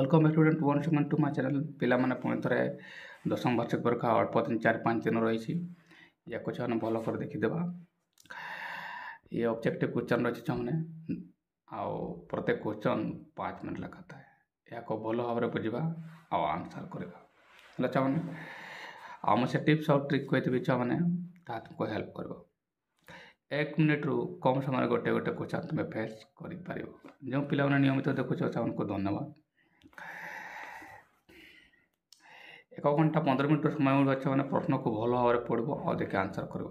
Welcome back student one seven two my channel पिलामाने पुणी थे दशम वार्षिक परीक्षा अल्प दिन 4-5 दिन रही या कुछ भल कर देखीदेवा ये ऑब्जेक्टिव क्वेश्चन रही छुआने आउ प्रत्येक क्वेश्चन 5 मिनट लेखा था या भल भाव में बुझा आंसर करवा छुआने आम से टिप्स और ट्रिक कहती छुआने तुमको हेल्प कर 1 मिनिट रु कम समय गोटे गोटे क्वेश्चन तुम्हें फेस कर जो पिला नियमित देखुच उनको धन्यवाद 1 घंटा 15 मिनट समय मिले मैंने प्रश्न को भल भाव में पढ़ो और देखे आंसर कर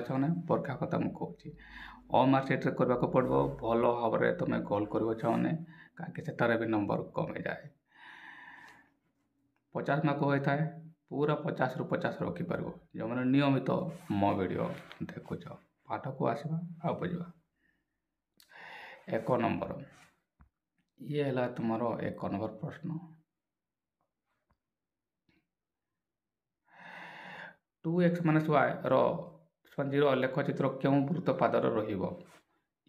छुआने परीक्षा कथा मुझे अमार्कसीट करने को पड़ो भल भाव में तुम गोल कर छुआने कहीं सेटार भी नंबर कमे जाए 50 मार्क होता है पूरा 50 रु 50 रखिपार जो मैंने नियमित मो वीडियो देखुच पाठ को आसवा आ बुझा 1 नंबर ये है तुम 1 नंबर प्रश्न 2x - y रो लेखचित्र क्यों वृत्त पादर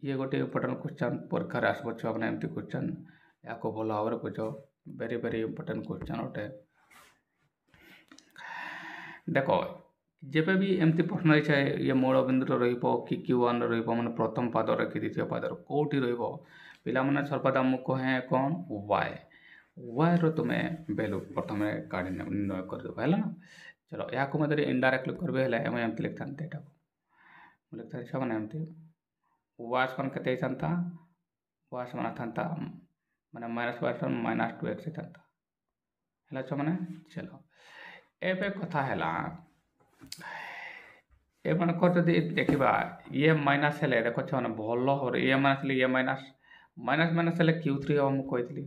ये गोटे इम्पोर्टेंट क्वेश्चन परीक्षा आसो छुआ मैंने एमती क्वेश्चन या भल भाव में बुझ वेरी वेरी इम्पोर्टेंट क्वेश्चन गोटे देख जब भी एमती प्रश्न रही ये मूल बिंदु कि Q1 मैंने प्रथम पादर कि द्वितीय पादर कौटी पाने सर्वदा मुझ कहे कौन y रो तुम्हें वैल्यू प्रथम काढ़ी निर्णय करदेव है ना। चलो या इनडायरेक्टली करबे एम लिखता यहाँ लिखता छुआ मैंने एमती वास मान के वास मान था मैंने -2x है छुआ मैंने। चलो एबे कथा है ए मनक जदि देखा ये माइनस है देख छुआ भल भाव ये माइनस ये माइनस माइनस माइनस Q3 हम मुझे कही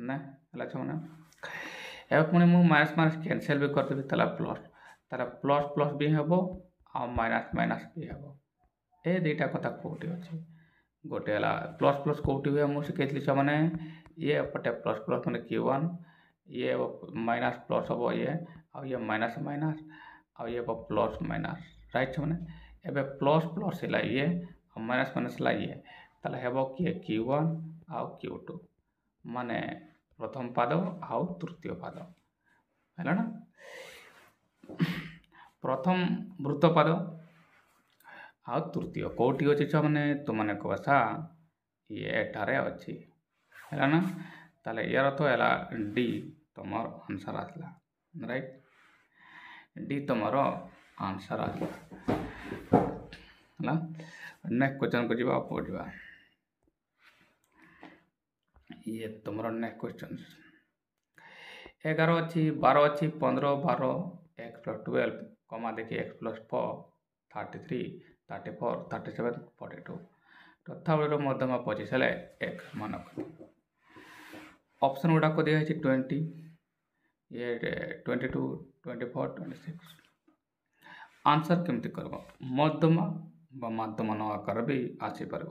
ना है छुआ मैंने ए पुणी मुझे माइनस माइनस कैनसल भी करदेवी प्लस तार प्लस प्लस भी हम आ माइनस माइनस भी हम ए दुईटा कथा कौटी अच्छे गोटे है प्लस प्लस कौटी हुए मुझे शिखी छुआ मैंने ये पटे प्लस प्लस मैंने Q1 ये माइनस प्लस हम ये माइनस माइनस आ ये प्लस माइनस राइट छुआ मैंने एबे प्लस प्लस है ये माइनस माइनस है ये ताले हेबो किए Q1 आ Q2 माने प्रथम पाद आउ तृतीय पाद है ना। प्रथम वृत्तपाद आ तृतीय कौटी अच्छी छुआ मैंने तुमने भाषा ये एठारे अच्छी है ना ताले यार तो है डी तुम आंसर आसला राइट डी तुम आंसर आसला है। नेक्स्ट क्वेश्चन को जीवा पढ़ा ये तुम नेक्स्ट क्वेश्चन 11 अच्छी 12 अच्छी 15 12 x + 12 कमा देखिए x + 4 33 34 37 42 तथा मध्यमा 25 है x मानक ऑप्शन गुड़ाक दिखाई 20 ये 22 24 26 आंसर केमती कर मध्यमा मध्यमान आकार भी आसीपर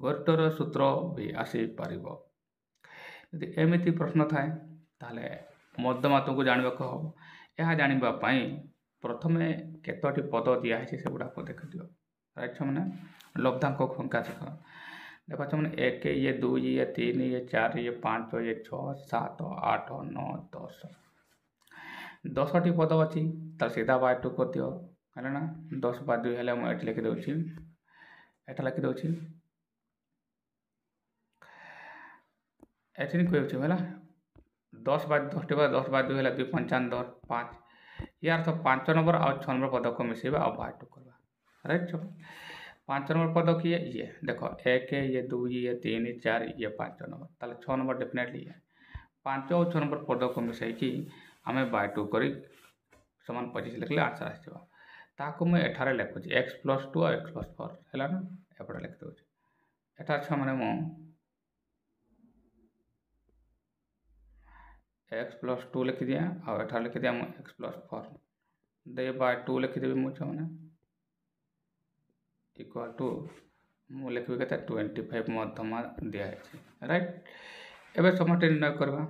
गोटर सूत्र भी आसीपर यदि एमती प्रश्न थाए ताले मध्यमा तुमको जानवा हम यह जानापी प्रथमे केतोटी पद दिखाई से गुड़ाक देख दियो राइट छुआ मैंने लब्धांक संख्या शिख देख छुआ मैंने 1 ये 2 ये 3 ये 4 ये 5 ये 6 7 8 9 10 10टी पद अच्छी तार सीधा बाय 2 कर दियो है ना 10 / 2 है मुझे लिखिदे एटा लिखिदे एथि कहूँ है 10 / 10 10 / 2 है 2 × 5 = 10 5 यार तो 5 नंबर और 6 नंबर पद को मिसेबा और बाय 2 करवा राइट छो 5 नंबर पद किए ये देखो 1 ये 2 ये 3 ये 4 ये 5 नंबर ताले 6 नंबर डेफिनेटली है 5 और 6 नंबर पद को मिसाई कि आम बाय 2 कर समान 25 लिखले आंसर आसो ताको मुझे एठारे लिखुची x + 2 और x + 4 है ना एपटे लिखिदे एठार छुआ मैंने मु x + 2 लिखि दिया और एठार लिखि दिया x + 4 दे बाय 2 लिखिदेवी मुझे मैंने इक्वल टू मु लिखी के 25 मध्यमा दिखाई राइट एवं समस्त निर्णय करवा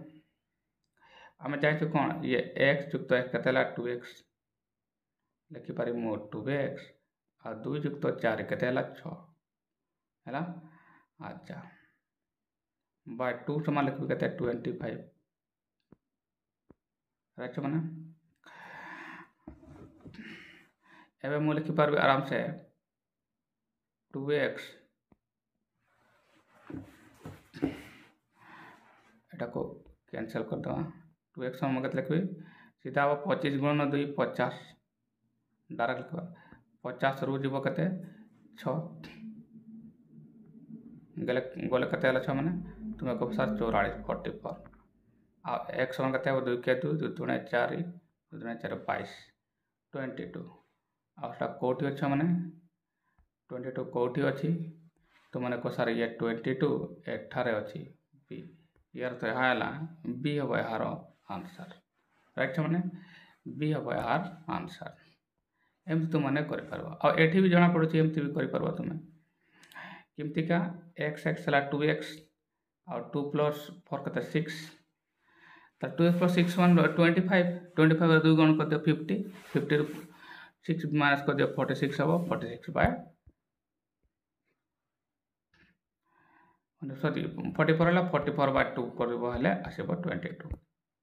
आम चाहूँ कौन ये x युक्त x के 2x लिखिपारि मु 2x और 2 युक्त 4 के 6 है अच्छा बाय 2 समान लिखी के 25 राइट मैंने एवं मुझे लिखिपारि आराम से 2x एटा को कैंसिल कर दवा 2x हम केते लिखबी सीधा हम 25 गुणन 2 50 डायरेक्ट लिखबा 50 रु जीव केते 6 गले गले केते हला 6 माने तुमे को सर 44 44 आ x हम केते 2 के 2 2 दुणे 4 2 दुणे 4 22 22 आउटा कोठी अच्छा माने 22 कोठी अछि तो माने को सर ये 22 एठारे अछि बी यार तो हाला बी हबो यार आंसर राइट माने बी हबो यार आंसर एम तो माने करि परबो आ एठी भी जणा पड़ुछि एम भी करि परबो तुमे किमति का x x ला 2x और 2 प्लस 4 कते 6 तो 2x plus 6 1 25 25 2 गुण कर दियो 50 50 6 माइनस कर दियो 46 हबो 46 बाय सॉरी 44 हला 44 बाय 2 करबो हले आसीबो 22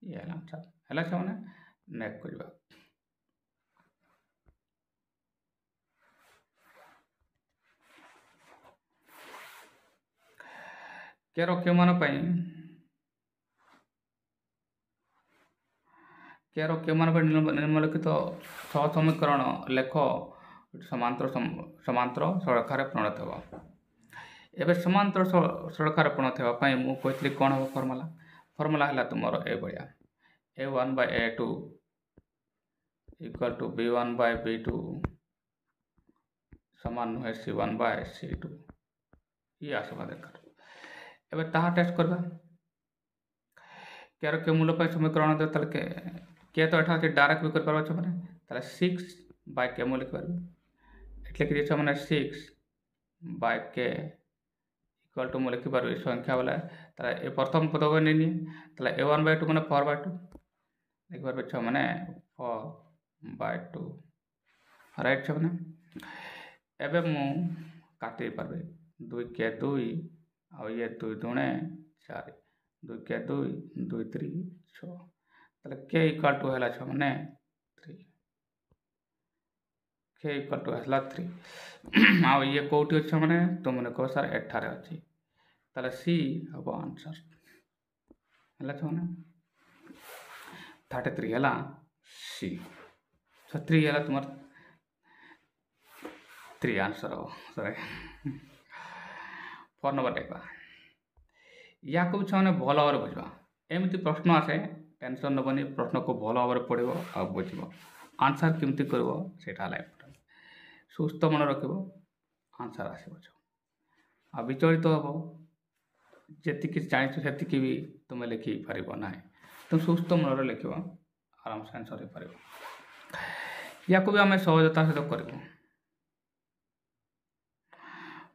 ये हला आंसर हला छ माने नेक करबा केरो के मान पई केरो के मान पर निम्नलिखित सह समीकरण लेख समांतर समांतर सड़खारे प्रणत हेबो एबे समांतर सड़खारे प्रणत हेबा पई मु कहतली कोन हो फार्मूला फार्मूला हला तुमरो ए बया a1 by a2 equal to b1 by b2 समान है c1 by c2 ये आसबा दरकार एबे ताहा टेस्ट करबा केरो के मूल पर समीकरण दे तल के तो एठा से डायरेक्ट भी कर परबा छ माने तले 6 by के मूल लिख परबे एटले कि छ माने 6 by k इक्वल टू मूल लिख परबे संख्या वाला तले ए प्रथम पद को नेनी तले a1 by 2 माने 4 by 2 लिख परबे छ माने 4 by 2 राइट छ माने एबे मु काटि परबे 2 के 2 और ये 2 दुणे 4 2 के 2 2 3 6 तले k इक्वल टू हला छ माने 3 k इक्वल टू हला 3 आ ये कोठी छ माने तो मने को सर 18 अछि तले c हबो आंसर हला छ माने 33 हला c 3 हला तुमर 3 आंसर हो सॉरी 4 नंबर देखबा या को छने भलो और बुझबा एमिति प्रश्न आसे टेंशन नबनी प्रश्न को भलो और पढिबो आ बुझिबो आंसर केमति करबो सेटा लाइफ सुस्थ मन रखिबो आंसर आसीबो आ विचलित हबो जेति कि चाहि सेति कि भी तुम लिखि परिबो नाही तुम सुस्थ मन रे लिखिबो आराम से आंसर हे परिबो या को भी हमें सहजता से तो करबो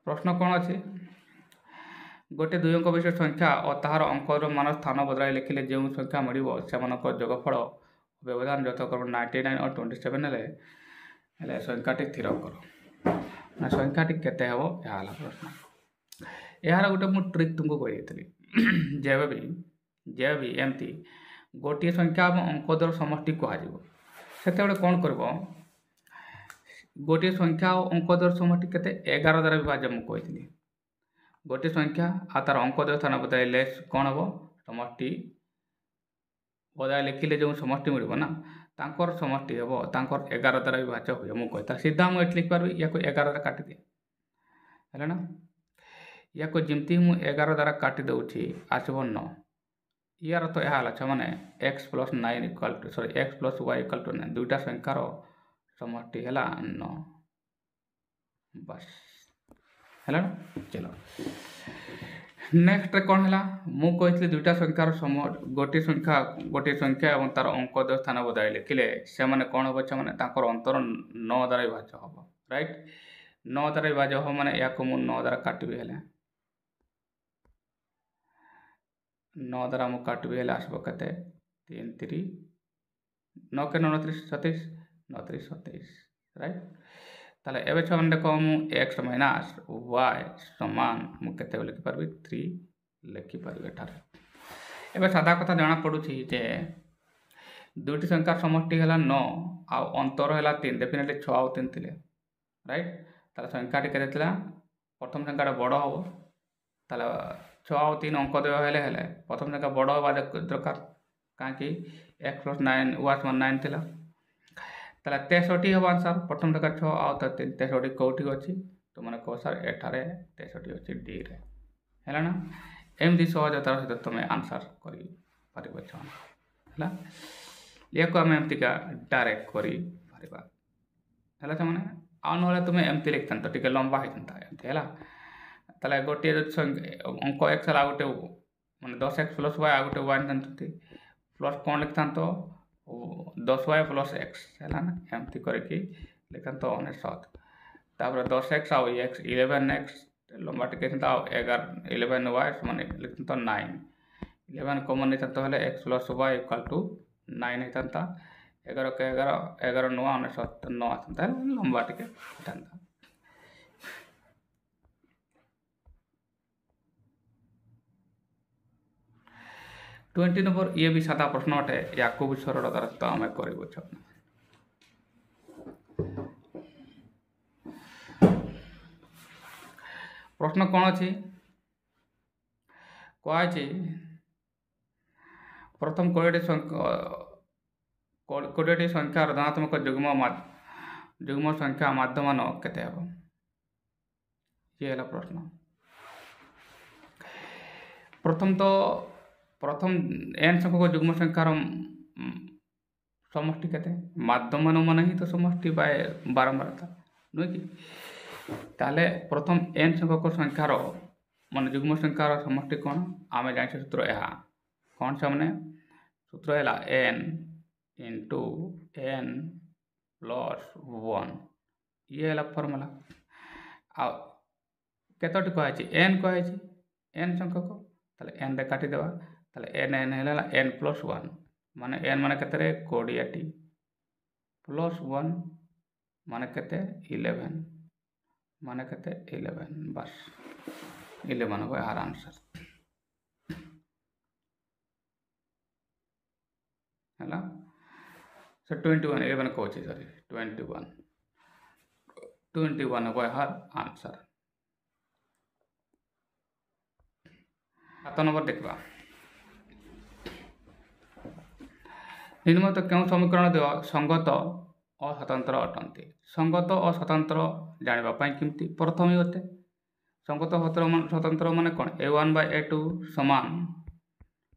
प्रश्न कोन अछि गोटे दुई अंक विशिष्ट संख्या और ताहार अंकर मान स्थान बदलाई लिखिले जो संख्या मिलिबो सेमानक जोगफल व्यवधान यथाक्रम 99 और 27 हेले संख्याटी स्थिर करो ना संख्याटी केते हेबो याला प्रश्न यार गोटे मु ट्रिक तुमको कहि देतली जेबे भी एमती गोटे संख्या और अंक दर समष्टि कहा जिवो सेते बडे कोन करबो गोटे संख्या और अंक दर समष्टि केते 11 द्वारा विभाज्य मु कहितली गोटे संख्या आ तार अंक दर स्थान बदलाइले कौन हम समष्टि बदला लिखिले जो समष्टि मिलबो ना तांकर समष्टि हेबो तांकर 11 द्वारा विभाज्य होय मु कहता सीधा मु एट लिख परबी या को 11 द्वारा काटि दे हैला ना या को जिमती मु 11 द्वारा काटि दउछि आसबो 9 यार तो यह छ माने x + 9 equal to sorry x + y equal to 9 दुटा संख्यार समष्टि हैला 9 बस हैला चलो नेक्स्ट कौन है मु कही दुईटा संख्यार गोटे संख्या और तार अंक दर स्थान बदल लिखिले से मैंने कौन हम से अंतर 9 द्वारा विभाज्य हम राइट 9 द्वारा विभाज्य हम माने या को मु 9 द्वारा काटबी हेले 9 द्वारा मु काटबी हेले आसबो कते 3 3 9 के 9 30 27 9 30 27 राइट ताले एबे छमन देखो मु x माइनस y समान मु केते लिखि परबी 3 लिखि परबी एठारे एबे सादा कथा जाना पडुछि जे दुईटी संख्यार समष्टि है 9 आउ अंतर है 3 डेफिनेटली 6 आउ 3 थे राइट ताले संख्याटी केते प्रथम संख्याटा बड़ हम ताले 6 आउ 3 अंक देवा हेले प्रथम संख्या बड़ हवा दरकार कहीं x + 9 वास 9 थिला ताले 63 हम आंसर प्रथम संख्या 6 आउ 3 63 कौटी अच्छी तो मैंने कह सर एठारे 63 अच्छी डी रे है ना एमती सहजतार सहित तुम आंसर कर या को आम एमतीका डायरेक्ट कर मैंने आउ ना तुम्हें एमती लिखता तो टे लंबा होता एमती है ताले गोटे अंक एक्स है गोटे मैंने 10x + y आ गोटे y प्लस कौन लिखता तो 10y + x है ना एमती करके लिखता तो 19 10x आउ x 11x लंबा टिके 11y माने लिखता तो 9 11 कमन नहीं तो हेले x + y = 9 होता 11 के 11 9 9 आता लंबा टिके होता 20 नंबर ये भी सादा प्रश्न अटे या को भी सरल तो आम कर प्रश्न कौन अच्छी कहुई प्रथम 20टी संख्यार धनात्मक जुग्म संख्या माध्यमान केते हम ये है प्रश्न प्रथम n संख्यक जुग्म संख्यार समष्टि केते माध्यमान मान ही तो समष्टि बाय बारंबारता नुहे कि ताले प्रथम n संख्यक संख्यार मान जुग्म संख्यार समष्टि कौन आम जान सूत्र यह कौन से मैंने सूत्र है n × n + 1 ये है फर्मूला केतोटी कहुई n कहुई n संख्यक ताले n रे काटिदेवा ताले n n है n + 1 माने n माने केते 20 प्लस 1 माने केते 11 माने केते 11 बस 11 हो यार आंसर है सो 21 11 कहूँ सॉरी 21 हो यार आंसर 7 नंबर देखा निम्नलिखित क्यों समीकरण संगत और स्वतंत्र अटंती संगत और स्वतंत्र जानापी केमती प्रथम ही होते संगत स्वतंत्र माने कौन a1/a2 समान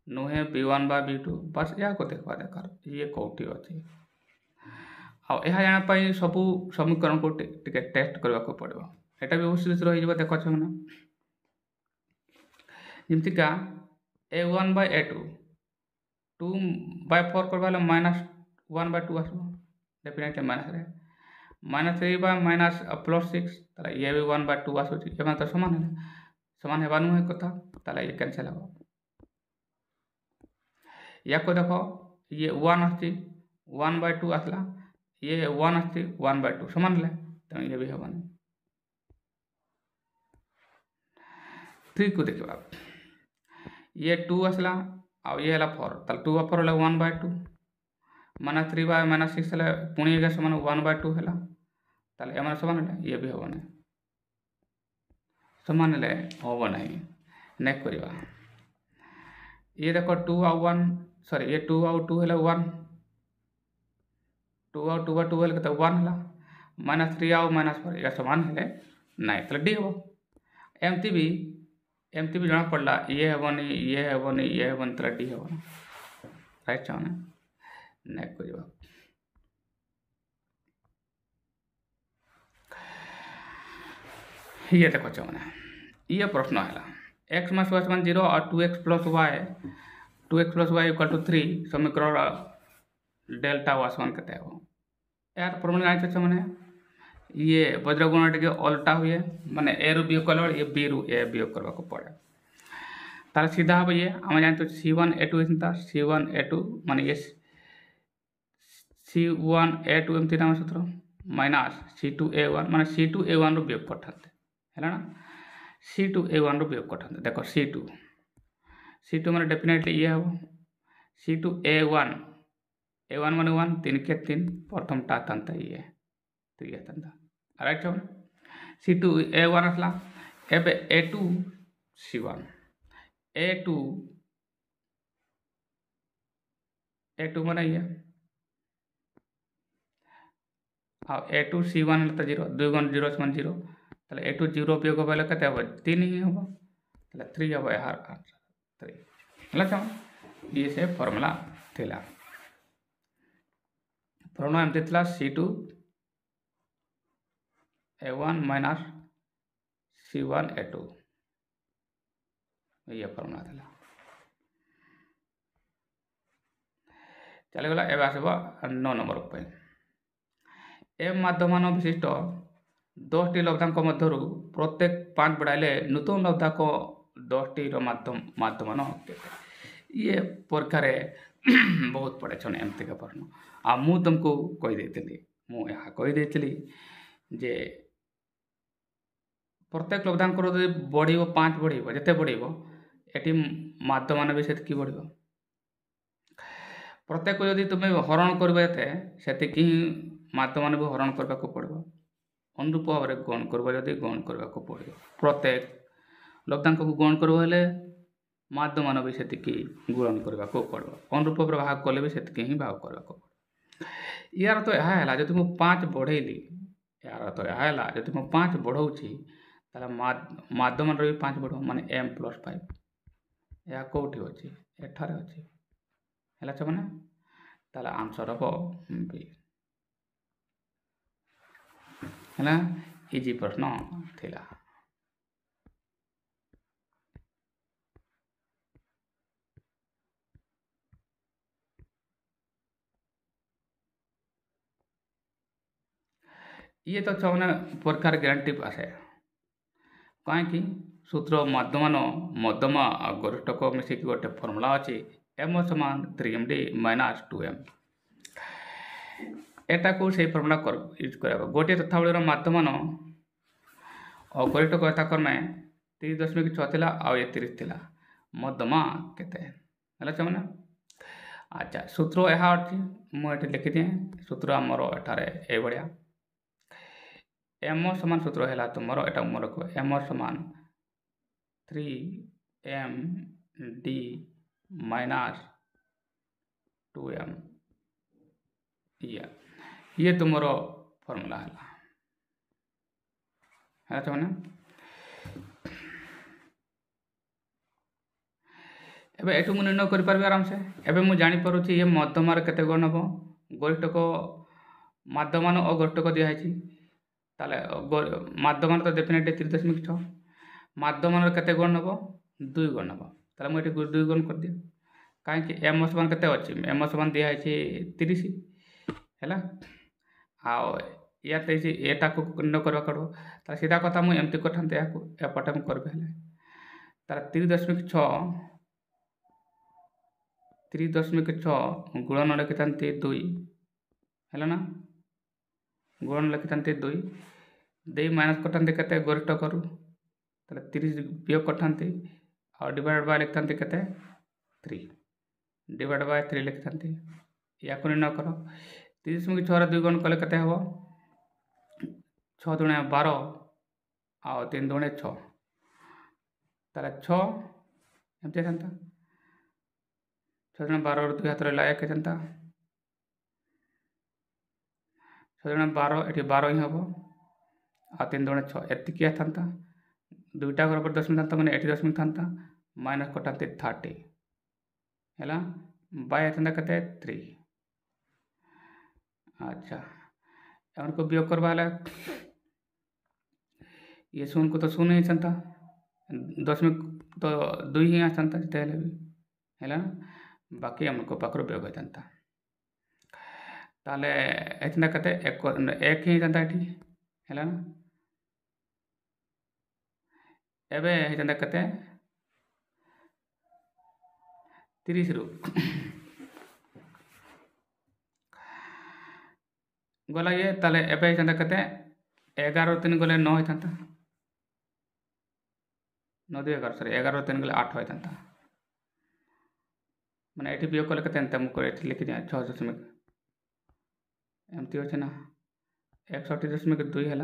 नुहे b1/b2 बस या को देखा दरकार ये कौटी अच्छे आया जानापी सबू समीकरण को टेस्ट करने को पड़ो यहाँ भी उसी रही देख मैंने जमतीका a1/a2 2/4 करवा -1/2 आस डेफिनेटली -3 +6 ये भी 1/2 आसूँ ये तो सामान है नुहे कथा ताला ये कैंसल हम या को देख ये 1 आसी 1/2 आसला ये 1 आसी 1/2 सामान है तो ये भी हम 3 को देखा ये 2 आसला आ ये है 4 ताल 2/4 है 1/2 -3/-6 है पुणी सामान 1/2 है ताल एम सामान है ये भी हम नहीं सामान हम नहीं नेक्स्ट करवा ये देख 2 आउ 1 सॉरी ये 2 आउ 2 है 1 2 आउ 2/2 है तो 1 है -3 आउ -4 ये सामान है नहीं तो डी हम एमती भी जना पड़ा ये हेनी ये हेनी ये हेनी तो डी हम राइट चाहे नेक्स्ट करवा ये देखो चाहे ये प्रश्न है x - y 0 और 2x + y = 3 समीकरण डेल्टा वासमान कहते हैं यार प्रमेय जान मैंने ये वज्रगुण टे उल्टा हुए माने ए रु वियोग कल ये बी रु ए वियोग करने को पड़े तार सीधा हम ये आम जानते C1A2 C1A2 माने ये C1A2 एमती आम सूत्र -C2A1 माने C2A1 रु वियोग करते है ना C2A1 रु वियोग करते देख C2 माने डेफिनेटली ये हम C2A1 A1 मान 1 3 के 3 प्रथमटा तंता ये 3 तंता राइट छो C2 A1 असला एबे A2 C1 A2 माने ये आ A2 C1 तो 0 2 गुण 0 समान 0 তাহলে A2 0 বিয়োগ হবে কত হবে 3 হি হবে তাহলে 3 হবে यार आंसर 3 ହେଲା ଛୁଆ ये से फॉर्मूला थिला फॉर्मूला एमती थिला C2 A1 minus C1 A2 ये फॉर्मूला थिला चले गला एबे आसबो 9 नंबर पे m माध्यमान विशिष्ट 10 टी लब्धांक मध्यरु प्रत्येक 5 बढ़ाइले नूतन लब्धांक 10 टी रो माध्यमान ये परीक्षा रे बहुत पड़े छन एमती का प्रश्न आ मु तुमको कहि देतली मु यहाँ कहि देतली जे प्रत्येक लब्धांक रो बढ़िबो 5 बढ़िबो जते बढ़िबो एटी माध्यमान भी सेत की बढ़िबो प्रत्येक यदि तुम हरण करबे एते सेति की माध्यमान भी हरण करबा को पड़बो अनुरूप भाव में गण करबो यदि गण करबा को पड़बो प्रत्येक लब्धांक को गण करबो हेले माध्यमान भी सेति की गुणन करबा को पड़बो अनुरूप भाव भाग कले भी सेति ही भाग करबा को यार तो यह है जदि मु 5 बढ़ेली यार तो यह है जदि मु 5 बढ़ौछि ताला माध्यमान रे 5 बढ़ो माने m + 5 या कोठी अछि एठारे अछि ହେଲା छ माने ताला आंसर हो बी ହେଲା इजी प्रश्न थिला ये तो छने प्रकार ग्यारंटी आसे काहे कि सूत्र माध्यमान मध्यमा गरिष्ठक मिसिक गोटे फॉर्मूला अछि m समान 3md माइनस 2m एटा को से फॉर्मूला कर यूज करबा गोटे तथावलीर माध्यमान और गरिष्ठक यथा क्रमे 3.6 थिला आ 30 थिला मध्यमा केते हला छमना अच्छा सूत्र एहा अछि मु एटे लिखि दे सूत्र हमर एठारे ए बढिया m समान सूत्र हैला तुमरो एटा मोर को m समान 3md माइनस 2m ये तुमरो फॉर्मूला हैला है तो ना एबे एटु मु निर्णय कर परबे आराम से एबे मु जानि परुछि ये मध्यमार केते गण हबो गरिष्ठक माध्यमान और गरिष्ठक दिया है ताले माध्यमान तो डेफिनेटली 3.6 माध्यमान केते गण हबो 2 गण हबो ताले मु एटी 2 गण कर दिया काहे कि m समान केते अछि m समान दिया है 30 हैला आ या ते एटा को न करबा करबो त सीधा कथा मु एमती कथांते या को एपटे हम करबे हैले तार 3.6 गुणन लिखितांते 2 हैला ना गुणन लिखितांते 2 दे माइनस कथांते केते गरिष्ठ करू ताले 30 वियोग कथांते और डिवाइड बाय लिखतांते केते 3 डिवाइड बाय 3 लिखतांते या को न करो 30.6 रे 2 गुण कले केते हबो 6 दुणे 12 आ 3 दुणे 6 ताले 6 एमते जानता 6 दुणे 12 रो 2 हाथ रे लाया के जानता 6 दुणे 12 एठी 12 ही हबो आ 3 दुणे 6 एति किया थांता दुईटा घर पर 10 थांता माने एठी 10 थांता माइनस कटाते 30 हैला बाय थांता कते 3 अच्छा एमन को वियोग करबा हला ये शून्य को तो शून्य ही चलता 10 में तो 2 ही आसंता जते हेले भी हैला बाकी हमको पाखरो वियोग होतंता ताले एतना कते एक ही चलता एठी हैला एबे हेतंता कते 30 रु गला ये ताले एबे हेतंता कते 11 3 गले 9 हेतंता 9 2 11 सॉरी 11 3 गले 8 हेतंता माने एठी वियोग कले कते अंत हमको एठी लिखि दिया 6 एमती अच्छे ना 61.2 है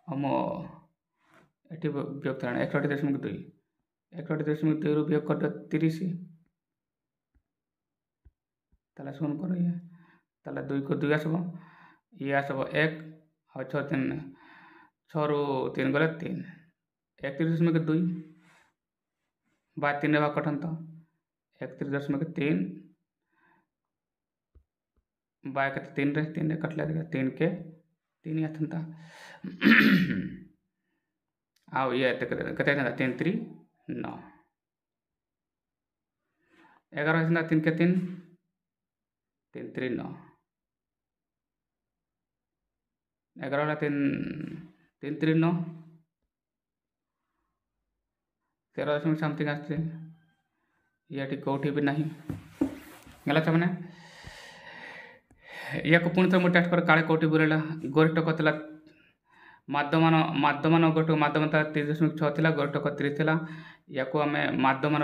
आम ये वियोग थे 61.2 61.2 रु वियोग कर 30 ताले शून्य कर ये ताले 2 को 2 आसब ये आसब 1 और 6 रु 3 गले 3 31.2 बा 3 भाग कटन तो 31.3 बा के 3 रे कटले 3 के 3 आथनता आओ ये कते 3 3 9 11 3 के 3 3 3 9 11 3 3 3 9 13 समथिंग आसते ये कौटी भी नहीं गला मैंने या पुणी थोड़ा टेस्ट कर काले कौटी बुरेला गरिष्ठ कतला माध्यमान गोटे माध्यम 30.6 गरिष्ठ 30 या आम माध्यमान